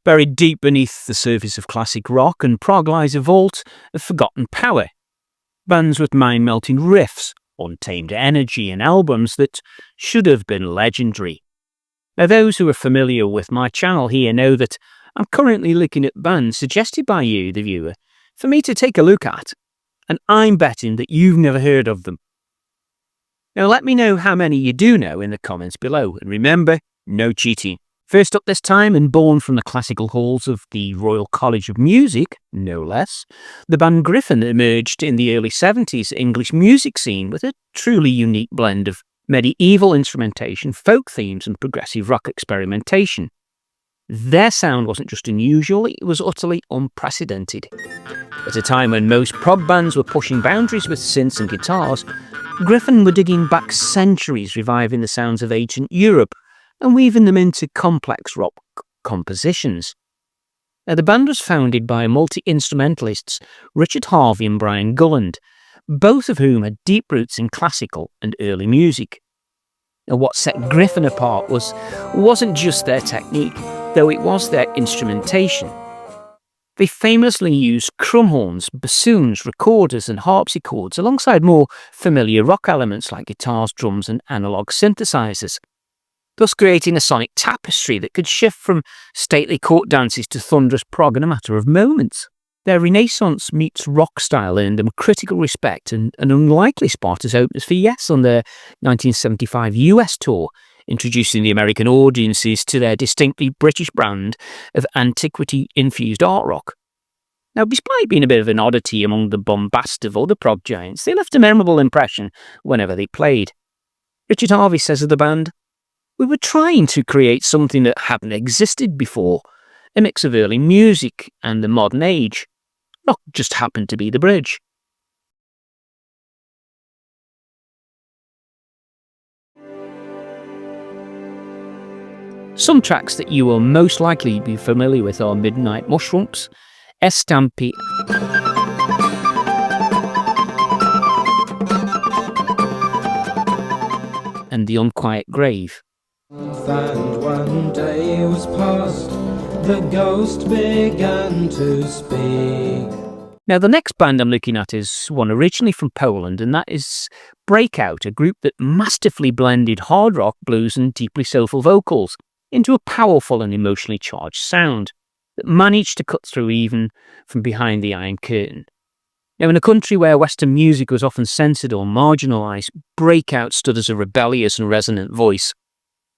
Buried deep beneath the surface of classic rock and prog lies a vault of forgotten power. Bands with mind-melting riffs, untamed energy, and albums that should have been legendary. Now, those who are familiar with my channel here know that I'm currently looking at bands suggested by you, the viewer, for me to take a look at, and I'm betting that you've never heard of them. Now, let me know how many you do know in the comments below, and remember, no cheating. First up this time, and born from the classical halls of the Royal College of Music, no less, the band Griffin emerged in the early 70s English music scene with a truly unique blend of medieval instrumentation, folk themes, and progressive rock experimentation. Their sound wasn't just unusual, it was utterly unprecedented. At a time when most prog bands were pushing boundaries with synths and guitars, Griffin were digging back centuries, reviving the sounds of ancient Europe and weaving them into complex rock compositions. Now, the band was founded by multi-instrumentalists Richard Harvey and Brian Gulland, both of whom had deep roots in classical and early music. Now, what set Griffin apart wasn't just their technique, though it was their instrumentation. They famously used crumhorns, bassoons, recorders and harpsichords alongside more familiar rock elements like guitars, drums and analog synthesizers, thus creating a sonic tapestry that could shift from stately court dances to thunderous prog in a matter of moments. Their Renaissance meets rock style earned them critical respect and an unlikely spot as openers for Yes on their 1975 US tour, introducing the American audiences to their distinctly British brand of antiquity-infused art rock. Now, despite being a bit of an oddity among the bombast of other prog giants, they left a memorable impression whenever they played. Richard Harvey says of the band, "We were trying to create something that hadn't existed before, a mix of early music and the modern age. Rock just happened to be the bridge." Some tracks that you will most likely be familiar with are Midnight Mushrooms, Estampi, and The Unquiet Grave. And one day was past, the ghost began to speak. Now, the next band I'm looking at is one originally from Poland, and that is Breakout, a group that masterfully blended hard rock, blues, and deeply soulful vocals into a powerful and emotionally charged sound that managed to cut through even from behind the Iron Curtain. Now, in a country where Western music was often censored or marginalised, Breakout stood as a rebellious and resonant voice,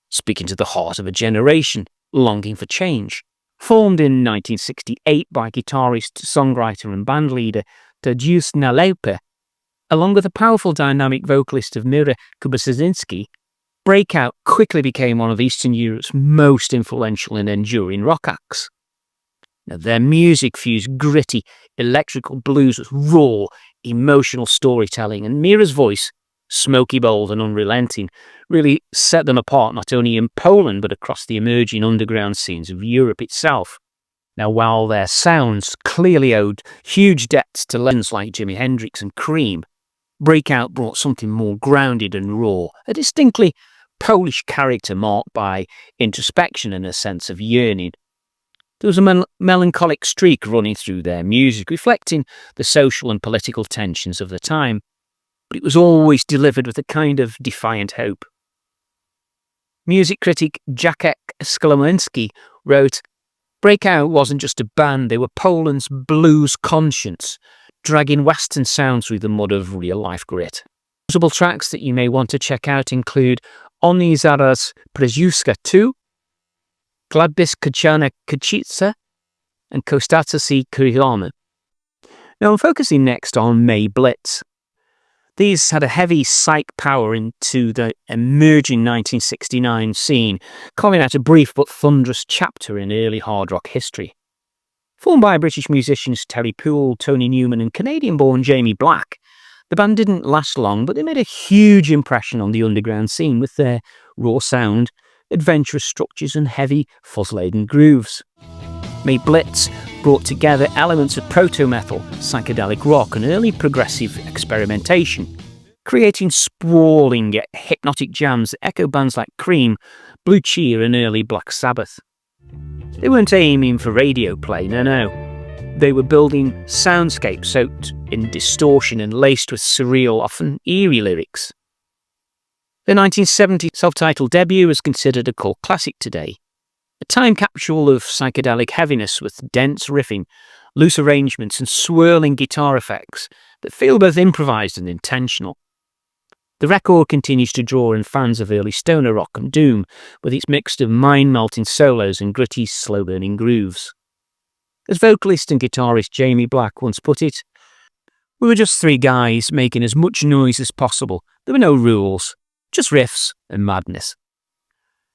speaking to the heart of a generation longing for change. Formed in 1968 by guitarist, songwriter and bandleader Tadeusz Nalepa, along with the powerful dynamic vocalist of Mira Kubasinski, Breakout quickly became one of Eastern Europe's most influential and enduring rock acts. Now, their music fused gritty, electrical blues with raw, emotional storytelling, and Mira's voice, smoky, bold and unrelenting, really set them apart not only in Poland but across the emerging underground scenes of Europe itself. Now, while their sounds clearly owed huge depths to legends like Jimi Hendrix and Cream, Breakout brought something more grounded and raw, a distinctly Polish character marked by introspection and a sense of yearning. There was a melancholic streak running through their music, reflecting the social and political tensions of the time, but it was always delivered with a kind of defiant hope. Music critic Jacek Skleminski wrote, "Breakout wasn't just a band, they were Poland's blues conscience, dragging Western sounds through the mud of real-life grit." Notable tracks that you may want to check out include Oni Zaraz Przejuska 2, Gladbis Kociana Kocica, and Kostaca Si Kryjamy. Now I'm focusing next on May Blitz. These had a heavy psych power into the emerging 1969 scene, carving out a brief but thunderous chapter in early hard rock history. Formed by British musicians Terry Poole, Tony Newman and Canadian-born Jamie Black, the band didn't last long, but they made a huge impression on the underground scene with their raw sound, adventurous structures and heavy, fuzz-laden grooves. May Blitz brought together elements of proto-metal, psychedelic rock and early progressive experimentation, creating sprawling yet hypnotic jams that echo bands like Cream, Blue Cheer and early Black Sabbath. They weren't aiming for radio play, no. They were building soundscapes soaked in distortion and laced with surreal, often eerie lyrics. The 1970 self-titled debut is considered a cult classic today, a time capsule of psychedelic heaviness with dense riffing, loose arrangements and swirling guitar effects that feel both improvised and intentional. The record continues to draw in fans of early stoner rock and doom, with its mix of mind-melting solos and gritty, slow-burning grooves. As vocalist and guitarist Jamie Black once put it, "We were just three guys making as much noise as possible. There were no rules, just riffs and madness."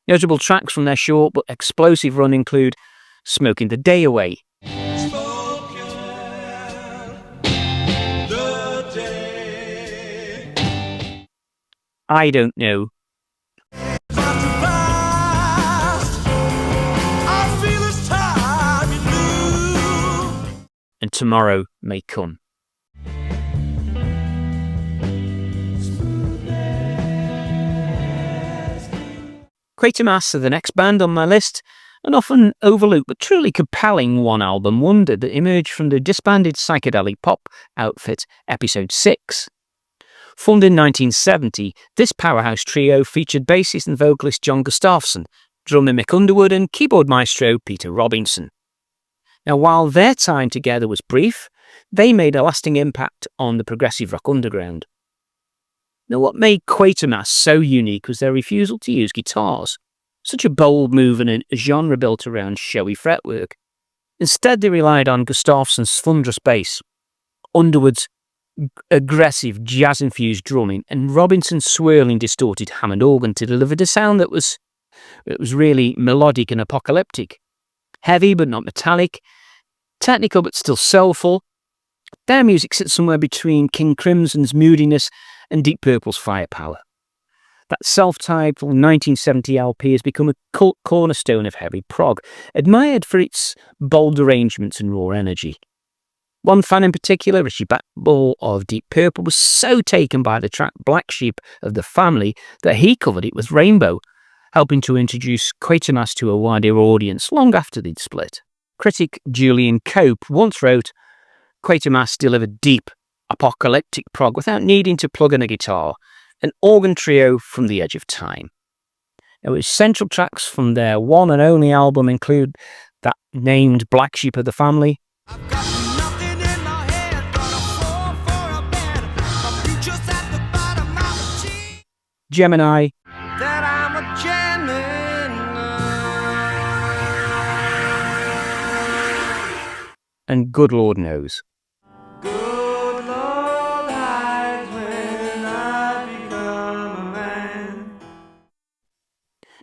Notable tracks from their short but explosive run include "Smoking the Day Away", "I Don't Know", and "Tomorrow May Come". Quatermass are the next band on my list, an often overlooked but truly compelling one-album wonder that emerged from the disbanded psychedelic pop outfit Episode 6. Formed in 1970, this powerhouse trio featured bassist and vocalist John Gustafsson, drummer Mick Underwood and keyboard maestro Peter Robinson. Now, while their time together was brief, they made a lasting impact on the progressive rock underground. Now, what made Quatermass so unique was their refusal to use guitars, such a bold move in a genre built around showy fretwork. Instead, they relied on Gustafsson's thunderous bass, Underwood's aggressive jazz-infused drumming, and Robinson's swirling distorted Hammond organ to deliver a sound that was really melodic and apocalyptic. Heavy but not metallic, technical but still soulful. Their music sits somewhere between King Crimson's moodiness and Deep Purple's firepower. That self-titled 1970 LP has become a cult cornerstone of heavy prog, admired for its bold arrangements and raw energy. One fan in particular, Richie Blackmore of Deep Purple, was so taken by the track Black Sheep of the Family that he covered it with Rainbow, helping to introduce Quatermass to a wider audience long after they'd split. Critic Julian Cope once wrote, "Quatermass delivered deep, apocalyptic prog without needing to plug in a guitar, an organ trio from the edge of time." Now, its central tracks from their one and only album include that named Black Sheep of the Family, Gemini, and Good Lord Knows. Good Lord hides when I become a man.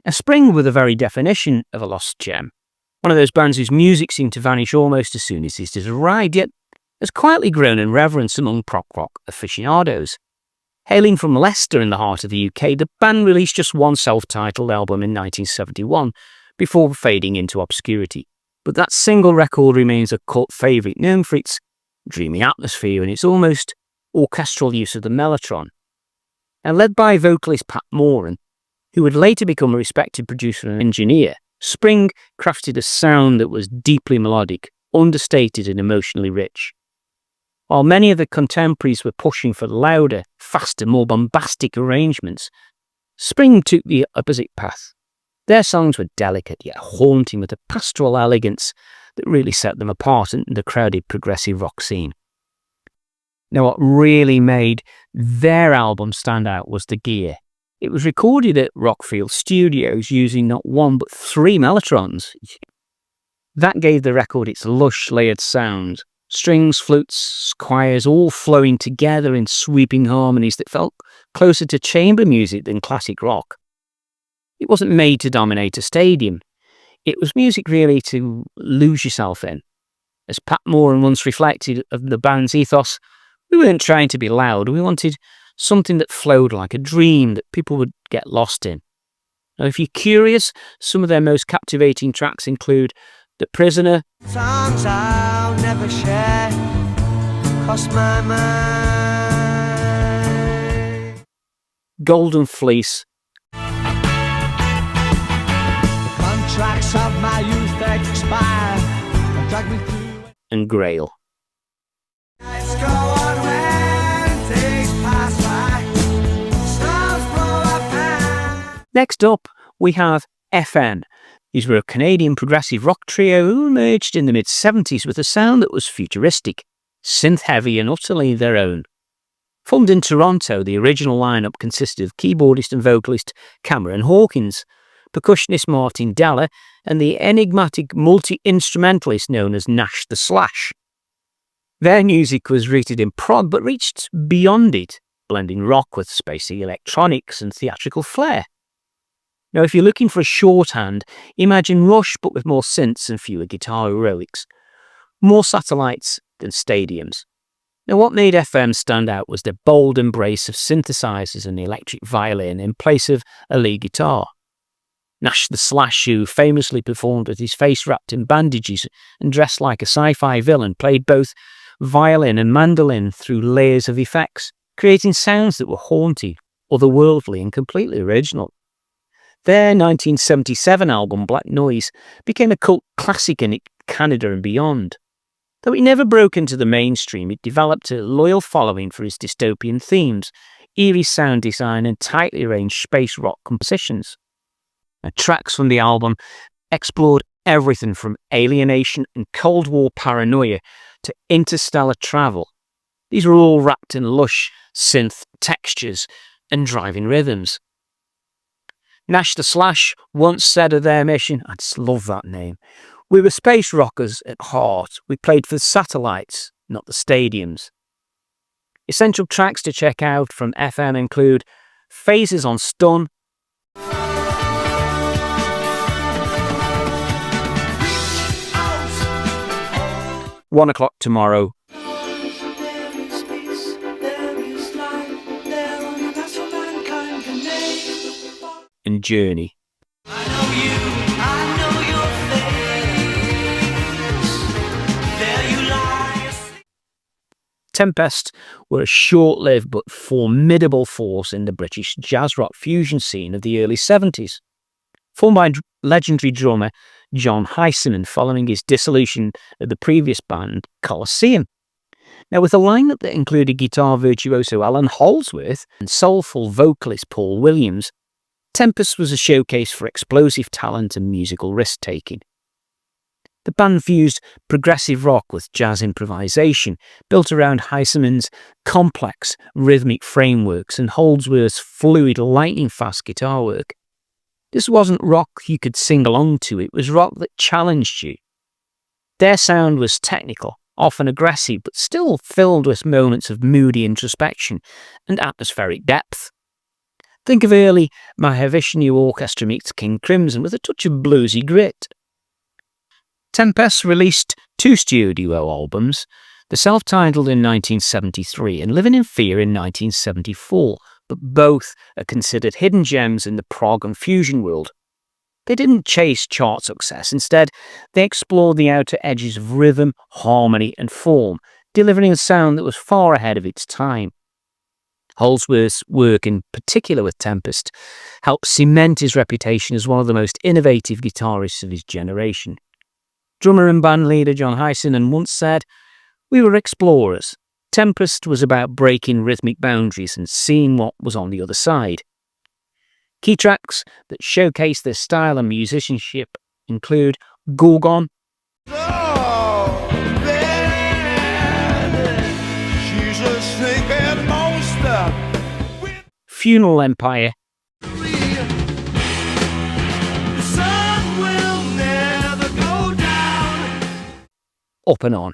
Now, Spring were the very definition of a lost gem. One of those bands whose music seemed to vanish almost as soon as it has arrived, yet has quietly grown in reverence among prog rock aficionados. Hailing from Leicester in the heart of the UK, the band released just one self-titled album in 1971 before fading into obscurity. But that single record remains a cult favourite, known for its dreamy atmosphere and its almost orchestral use of the mellotron. And led by vocalist Pat Moran, who would later become a respected producer and engineer, Spring crafted a sound that was deeply melodic, understated and emotionally rich. While many of the contemporaries were pushing for louder, faster, more bombastic arrangements, Spring took the opposite path. Their songs were delicate yet haunting, with a pastoral elegance that really set them apart in the crowded progressive rock scene. Now, what really made their album stand out was the gear. It was recorded at Rockfield Studios using not one but 3 mellotrons. That gave the record its lush, layered sound. Strings, flutes, choirs, all flowing together in sweeping harmonies that felt closer to chamber music than classic rock. It wasn't made to dominate a stadium. It was music really to lose yourself in. As Pat Moran once reflected of the band's ethos, we weren't trying to be loud, we wanted something that flowed like a dream that people would get lost in. Now, if you're curious, some of their most captivating tracks include The Prisoner, Songs I'll never share cross my mind. Golden Fleece, Contracts of my youth electric spire and drag me through. and Grail. Lights go on when days pass by. Stars blow up and Next up, we have FN. These were a Canadian progressive rock trio who emerged in the mid-70s with a sound that was futuristic, synth-heavy and utterly their own. Formed in Toronto, the original lineup consisted of keyboardist and vocalist Cameron Hawkins, percussionist Martin Della, and the enigmatic multi-instrumentalist known as Nash the Slash. Their music was rooted in prog but reached beyond it, blending rock with spacey electronics and theatrical flair. Now, if you're looking for a shorthand, imagine Rush but with more synths and fewer guitar heroics. More satellites than stadiums. Now, what made FM stand out was their bold embrace of synthesizers and the electric violin in place of a lead guitar. Nash the Slash, who famously performed with his face wrapped in bandages and dressed like a sci-fi villain, played both violin and mandolin through layers of effects, creating sounds that were haunting, otherworldly and completely original. Their 1977 album Black Noise became a cult classic in Canada and beyond. Though it never broke into the mainstream, it developed a loyal following for its dystopian themes, eerie sound design and tightly arranged space rock compositions. Now, tracks from the album explored everything from alienation and Cold War paranoia to interstellar travel. These were all wrapped in lush synth textures and driving rhythms. Nash the Slash once said of their mission, I just love that name, "We were space rockers at heart. We played for the satellites, not the stadiums." Essential tracks to check out from FM include Phases on Stun, 1 O'Clock Tomorrow, and Journey. I know your face. There you lie. Tempest were a short-lived but formidable force in the British jazz rock fusion scene of the early 70s. Formed by legendary drummer John Heiseman following his dissolution of the previous band, Colosseum. Now, with a lineup that included guitar virtuoso Alan Holdsworth and soulful vocalist Paul Williams, Tempest was a showcase for explosive talent and musical risk-taking. The band fused progressive rock with jazz improvisation, built around Heiseman's complex rhythmic frameworks and Holdsworth's fluid, lightning-fast guitar work. This wasn't rock you could sing along to, it was rock that challenged you. Their sound was technical, often aggressive, but still filled with moments of moody introspection and atmospheric depth. Think of early Mahavishnu Orchestra meets King Crimson with a touch of bluesy grit. Tempest released 2 studio albums, the self-titled in 1973 and Living in Fear in 1974, but both are considered hidden gems in the prog and fusion world. They didn't chase chart success, instead they explored the outer edges of rhythm, harmony and form, delivering a sound that was far ahead of its time. Holdsworth's work, in particular with Tempest, helped cement his reputation as one of the most innovative guitarists of his generation. Drummer and band leader John Heiseman once said, "We were explorers. Tempest was about breaking rhythmic boundaries and seeing what was on the other side." Key tracks that showcase their style and musicianship include Gorgon, Oh, baby, she's a snake-head monster. Funeral Empire, The sun will never go down. Up and On.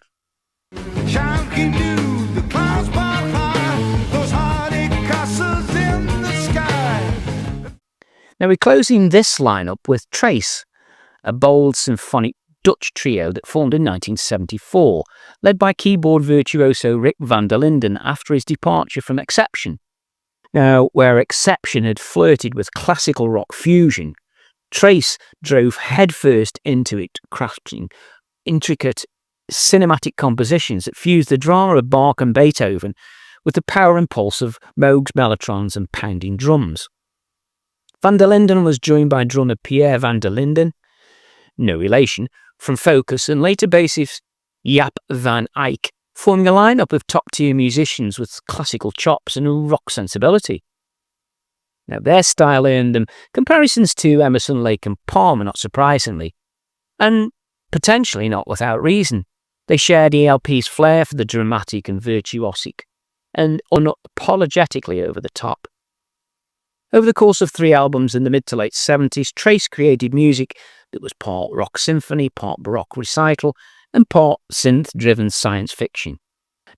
Shanking you, the clouds pile high, those heartache castles in the sky. Now we're closing this lineup with Trace, a bold symphonic Dutch trio that formed in 1974, led by keyboard virtuoso Rick van der Linden after his departure from Exception. Now, where Exception had flirted with classical rock fusion, Trace drove headfirst into it, crafting intricate cinematic compositions that fused the drama of Bach and Beethoven with the power and pulse of Moog's mellotrons and pounding drums. Van der Linden was joined by drummer Pierre van der Linden, no relation, from Focus and later bassist Jaap van Eyck, forming a lineup of top-tier musicians with classical chops and a rock sensibility. Now, their style earned them comparisons to Emerson, Lake and Palmer, not surprisingly, and potentially not without reason. They shared ELP's flair for the dramatic and virtuosic, and unapologetically over the top. Over the course of 3 albums in the mid to late 70s, Trace created music that was part rock symphony, part baroque recital, and part synth-driven science fiction.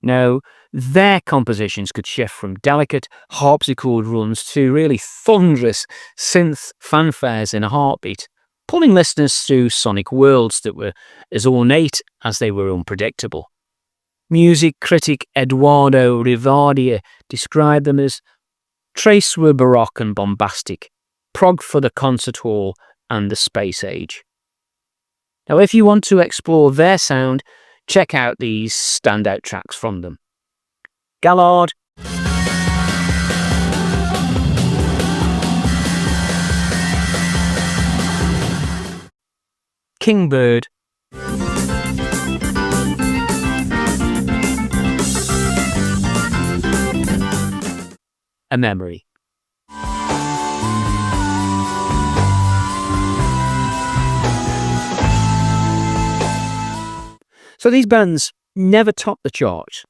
Now, their compositions could shift from delicate harpsichord runs to really thunderous synth fanfares in a heartbeat, pulling listeners through sonic worlds that were as ornate as they were unpredictable. Music critic Eduardo Rivardia described them as Trace were baroque and bombastic, prog for the concert hall and the space age. Now, if you want to explore their sound, check out these standout tracks from them. Gallard, Kingbird, A Memory. So these bands never topped the charts,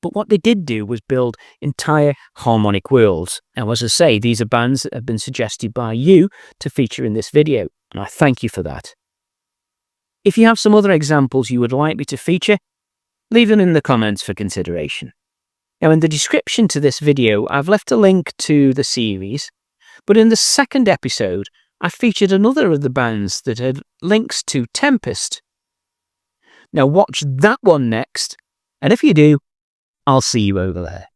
but what they did do was build entire harmonic worlds. Now, as I say, these are bands that have been suggested by you to feature in this video, and I thank you for that. If you have some other examples you would like me to feature, leave them in the comments for consideration. Now, in the description to this video, I've left a link to the series, but in the second episode, I featured another of the bands that had links to Tempest. Now watch that one next, and if you do, I'll see you over there.